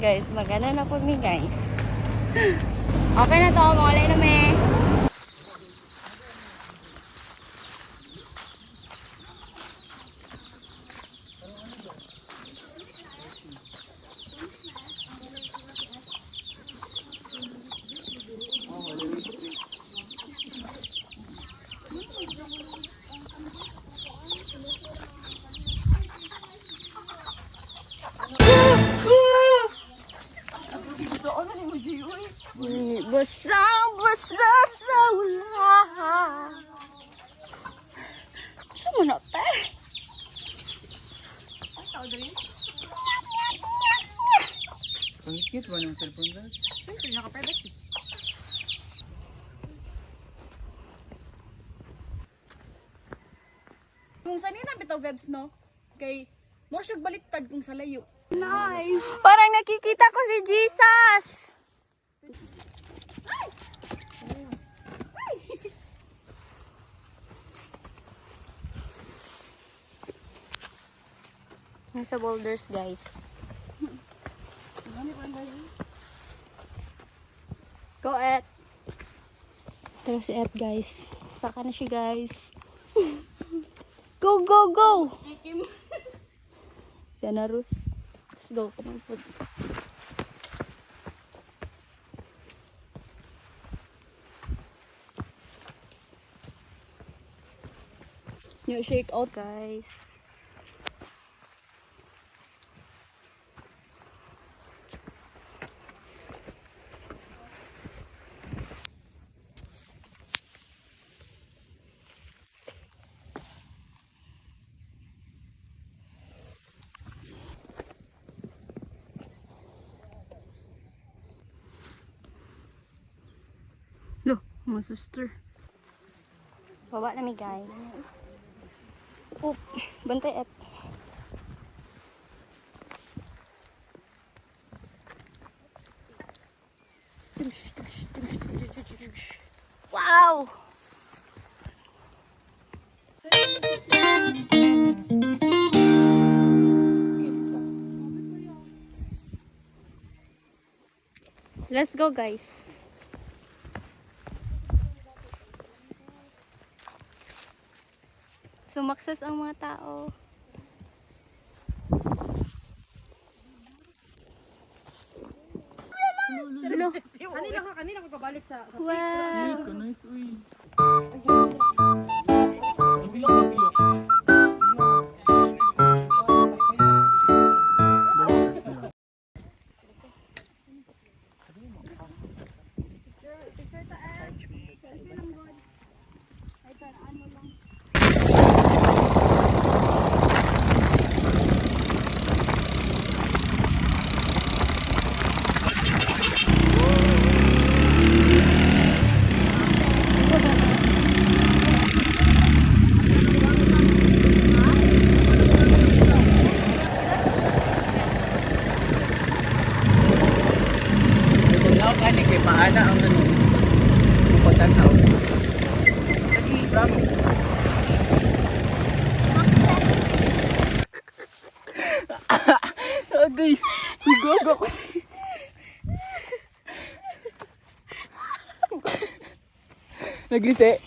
Guys, magana na po mi guys. Okay na to, mawalay na me. Basa sa ulan. Sumuna pa. Ay, tao din. Ang cute ba ng cellphone ba? Siyempre, naka-privacy. Kung saan yun ang bitaw webs, no? Kay, mo siya baliktad kung sa layo. Nice! Parang nakikita ko si Jesus! Nasa boulders, guys. Go, Et. Tara si Et, guys. Saka na siya, guys. Go, go, go! Yan na, Rus. Let's go. Come on, food. New shake out, guys. Loh, mga sister. Baba na mi, guys. Oop, bantay at. Wow! Let's go, guys. Sumakses ang mga tao. Kanina ko pabalik sa Wow! Nice, uy. Kani kay paana ang ano pagtanaw. Lagi bravo. Agay, higogo ko. Naglise.